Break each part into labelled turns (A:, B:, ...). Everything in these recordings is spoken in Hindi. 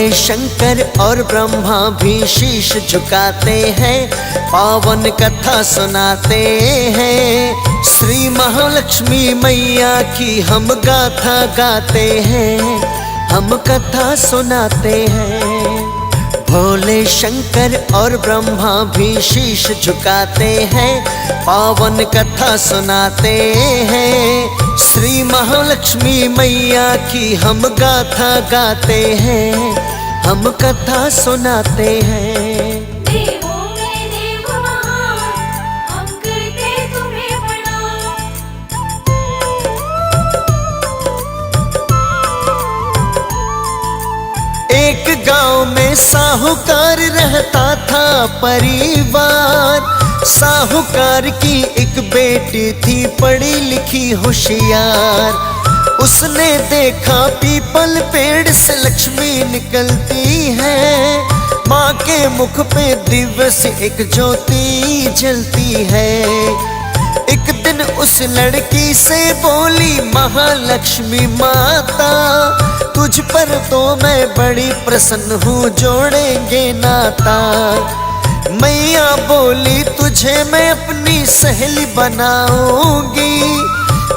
A: भोले शंकर और ब्रह्मा भी शीश झुकाते हैं, पावन कथा सुनाते हैं। श्री महालक्ष्मी मैया की हम गाथा गाते हैं, हम कथा सुनाते हैं। भोले शंकर और ब्रह्मा भी शीश झुकाते हैं, पावन कथा सुनाते हैं। श्री महालक्ष्मी मैया की हम गाथा गाते हैं, हम कथा सुनाते हैं।
B: देवों में देव महान, हम करते तुम्हें प्रणाम।
A: एक गांव में साहूकार रहता था परिवार। साहूकार की एक बेटी थी पढ़ी लिखी होशियार। उसने देखा पीपल पेड़ से लक्ष्मी निकलती है, माँ के मुख पे दिव्य सी एक ज्योति जलती है। एक दिन उस लड़की से बोली महालक्ष्मी माता, तुझ पर तो मैं बड़ी प्रसन्न हूँ, जोड़ेंगे नाता। मैया बोली तुझे मैं अपनी सहेली बनाऊंगी,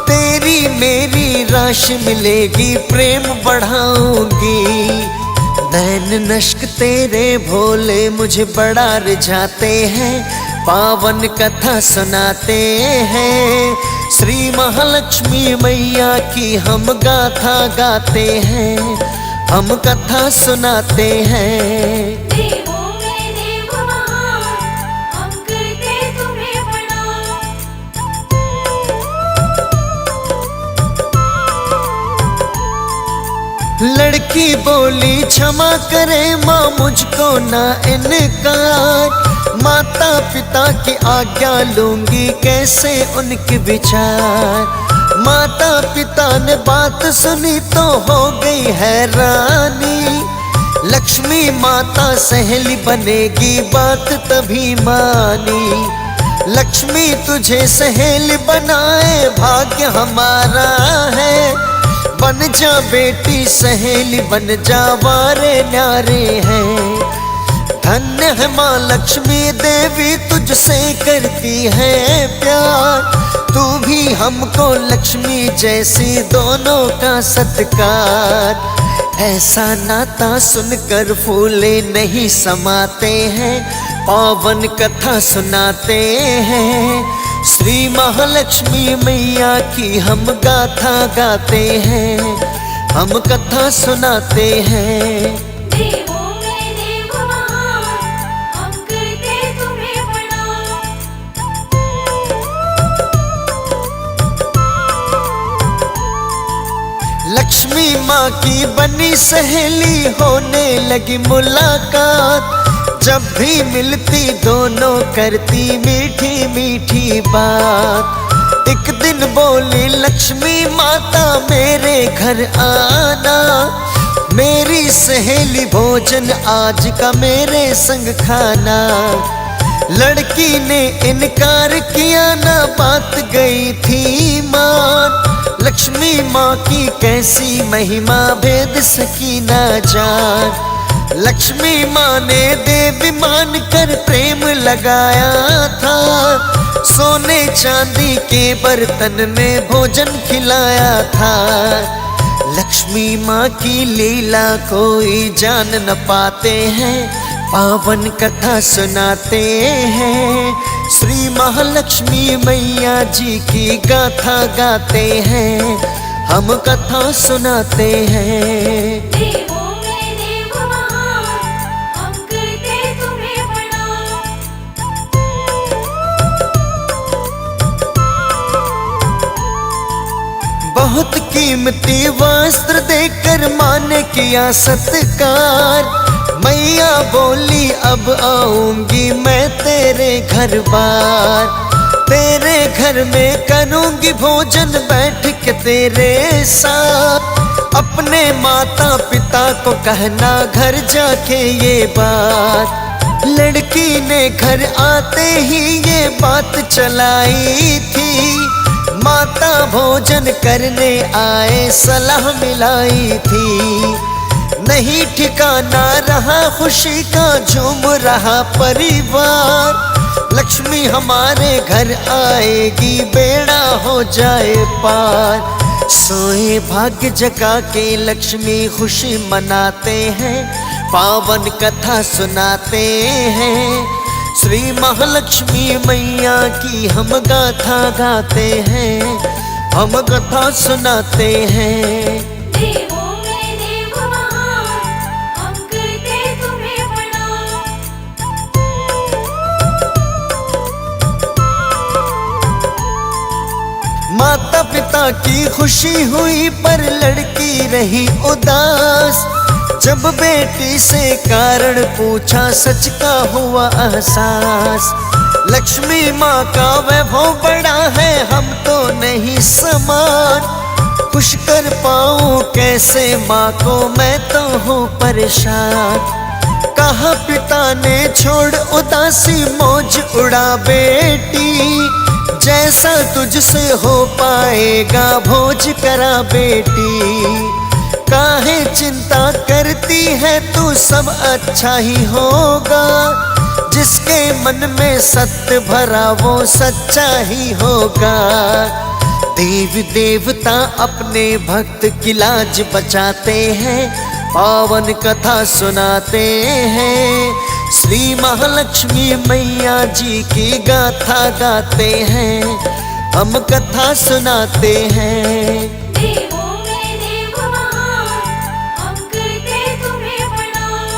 A: तेरी मेरी राशि मिलेगी, प्रेम बढ़ाऊंगी। नैन नश्क तेरे भोले मुझे बड़ा रिझाते हैं, पावन कथा सुनाते हैं। श्री महालक्ष्मी मैया की हम गाथा गाते हैं, हम कथा सुनाते हैं।
B: देवों में देव महान, हम करते तुम्हें प्रणाम।
A: लड़की बोली क्षमा करे माँ मुझको ना इनकार, माता पिता की आज्ञा लूंगी, कैसे उनके विचार। माता पिता ने बात सुनी तो हो गई हैरानी, लक्ष्मी माता सहेली बनेगी, बात तभी मानी। लक्ष्मी तुझे सहेली बनाए भाग्य हमारा है, बन जा बेटी सहेली बन जा, वारे न्यारे हैं। धन्य है माँ लक्ष्मी देवी तुझसे करती है प्यार, तू भी हमको लक्ष्मी जैसी दोनों का सत्कार। ऐसा नाता सुनकर फूले नहीं समाते हैं, पावन कथा सुनाते हैं। श्री महालक्ष्मी मैया की हम गाथा गाते हैं, हम कथा सुनाते हैं।
B: देवों में देव महान, हम करते तुम्हें प्रणाम।
A: लक्ष्मी माँ की बनी सहेली होने लगी मुलाकात, जब भी मिलती दोनों करती मीठी मीठी बात। एक दिन बोली लक्ष्मी माता मेरे घर आना, मेरी सहेली भोजन आज का मेरे संग खाना। लड़की ने इनकार किया ना बात गई थी मान, लक्ष्मी माँ की कैसी महिमा भेद सकी ना जान। लक्ष्मी माँ ने देवी मान कर प्रेम लगाया था, सोने चांदी के बर्तन में भोजन खिलाया था। लक्ष्मी माँ की लीला कोई जान न पाते हैं, पावन कथा सुनाते हैं। श्री महालक्ष्मी मैया जी की गाथा गाते हैं, हम कथा सुनाते हैं।
B: देवों में देव महान, हम करते तुम्हें प्रणाम।
A: बहुत कीमती वस्त्र देकर माँ ने किया सत्कार, मैया बोली अब आऊंगी मैं तेरे घर बार। तेरे घर में करूंगी भोजन बैठ के तेरे साथ, अपने माता पिता को कहना घर जाके ये बात। लड़की ने घर आते ही ये बात चलाई थी, माता भोजन करने आए सलाह मिलाई थी। नहीं ठिकाना रहा खुशी का, झूम रहा परिवार। लक्ष्मी हमारे घर आएगी, बेड़ा हो जाए पार। सोए भाग्य जगा के लक्ष्मी खुशी मनाते हैं, पावन कथा सुनाते हैं। श्री महालक्ष्मी मैया की हम गाथा गाते हैं, हम कथा सुनाते हैं।
B: देवों में देव महान, हम करते तुम्हें प्रणाम।
A: माता पिता की खुशी हुई पर लड़की रही उदास। जब बेटी से कारण पूछा, सच का हुआ एहसास। लक्ष्मी माँ का वैभव बड़ा है, हम तो नहीं समान। खुश कर पाऊं कैसे माँ को, मैं तो हूँ परेशान। कहा पिता ने छोड़ उदासी, मौज उड़ा बेटी। जैसा तुझसे हो पाएगा, भोज करा बेटी। काहे चिंता करती है तू, सब अच्छा ही होगा। जिसके मन में सत्य भरा, वो सच्चा ही होगा। देवी देवता अपने भक्त की लाज बचाते हैं, पावन कथा सुनाते हैं। श्री महालक्ष्मी मैया जी की गाथा गाते हैं, हम कथा सुनाते हैं।
B: देवों में देव महान, हम करते तुम्हें प्रणाम।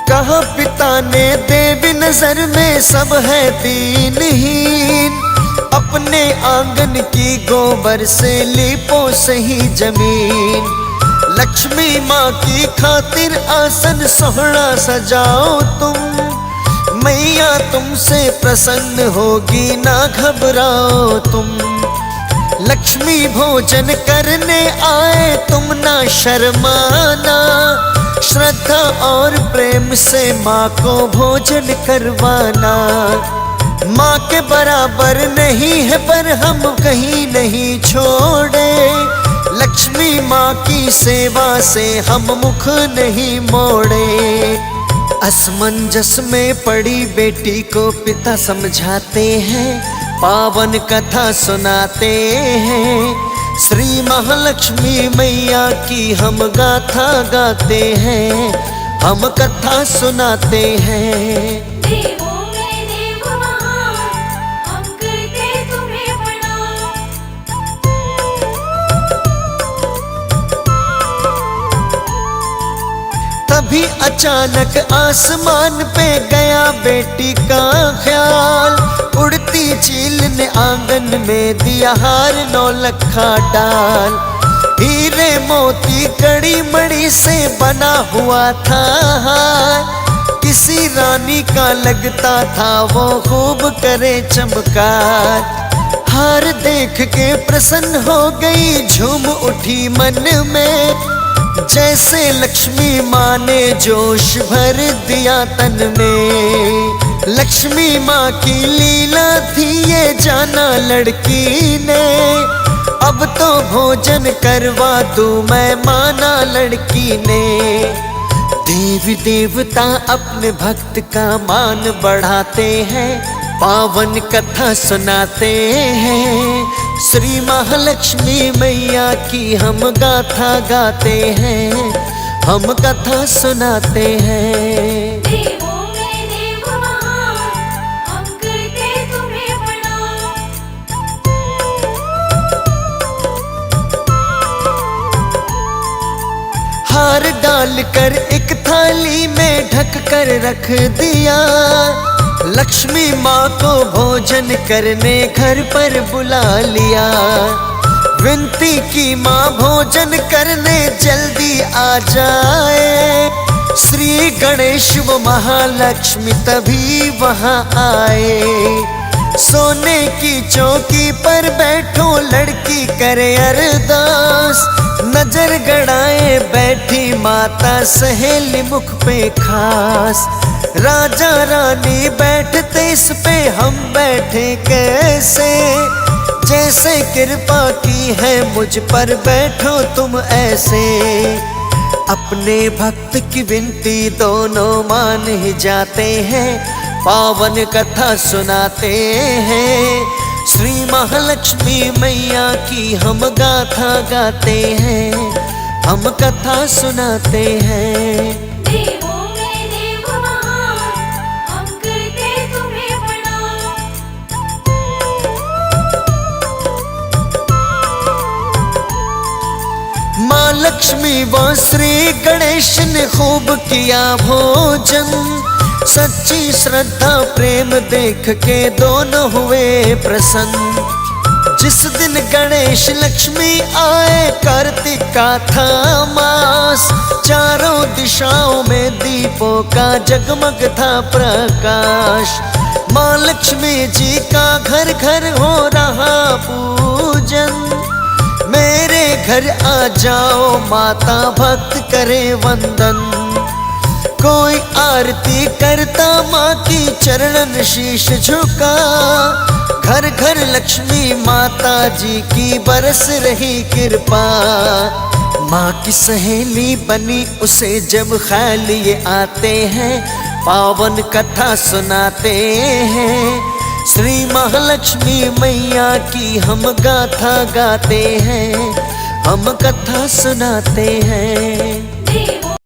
A: कहा पिता ने देवी नजर में सब है दीनहीन। अपने आंगन की गोबर से लीपो सही जमीन। लक्ष्मी माँ की खातिर आसन सोहना सजाओ तुम। मैया तुमसे प्रसन्न होगी, ना घबराओ तुम। लक्ष्मी भोजन करने आए, तुम ना शर्माना। श्रद्धा और प्रेम से माँ को भोजन करवाना। माँ के बराबर नहीं है पर हम कहीं नहीं छोड़े। लक्ष्मी माँ की सेवा से हम मुख नहीं मोड़े। असमंजस में पड़ी बेटी को पिता समझाते हैं, पावन कथा सुनाते हैं। श्री महालक्ष्मी मैया की हम गाथा गाते हैं, हम कथा सुनाते हैं।
B: देवों में देव महान, हम करते तुम्हें प्रणाम।
A: तभी अचानक आसमान पे गया बेटी का ख्याल। उड़ती चील ने आंगन में दिया हार 9 लखा डाल। हीरे मोती कड़ी मणि से बना हुआ था हार। किसी रानी का लगता था वो खूब करे चमकार। हार देख के प्रसन्न हो गई, झूम उठी मन में। जैसे लक्ष्मी माँ ने जोश भर दिया तन में। लक्ष्मी माँ की लीला थी ये जाना लड़की ने। अब तो भोजन करवा दूं मैं, माना लड़की ने। देवी देवता अपने भक्त का मान बढ़ाते हैं, पावन कथा सुनाते हैं। श्री महालक्ष्मी मैया की हम गाथा गाते हैं, हम कथा सुनाते हैं।
B: देवों में देव महान, हम करते तुम्हें प्रणाम।
A: हार डालकर एक थाली में ढक कर रख दिया। लक्ष्मी माँ को भोजन करने घर पर बुला लिया। विनती की माँ भोजन करने जल्दी आ जाए। श्री गणेश व महालक्ष्मी तभी वहाँ आए। सोने की चौकी पर बैठो लड़की करे अरदास। नजर गड़ाए बैठी माता सहेली मुख पे खास। राजा रानी बैठते इस पे हम बैठे कैसे। जैसे कृपा की है मुझ पर बैठो तुम ऐसे, अपने भक्त की विनती दोनों मान ही जाते हैं, पावन कथा सुनाते हैं। श्री महालक्ष्मी मैया की हम गाथा गाते हैं, हम कथा सुनाते हैं।
B: देवों में देव महान, हम करते तुम्हें प्रणाम।
A: माँ लक्ष्मी व श्री गणेश ने खूब किया भोजन, सच्ची श्रद्धा प्रेम देख के दोनों हुए प्रसन्न। जिस दिन गणेश लक्ष्मी आए कार्तिक का था मास, चारों दिशाओं में दीपों का जगमग था प्रकाश। माँ लक्ष्मी जी का घर घर हो रहा पूजन, मेरे घर आ जाओ माता भक्त करे वंदन। कोई आरती करता माँ की चरणन शीश झुका, घर घर लक्ष्मी माता जी की बरस रही कृपा। माँ की सहेली बनी उसे जब ख्याल ये आते हैं, पावन कथा सुनाते हैं। श्री महालक्ष्मी मैया की हम गाथा गाते हैं, हम कथा सुनाते हैं।
B: देवों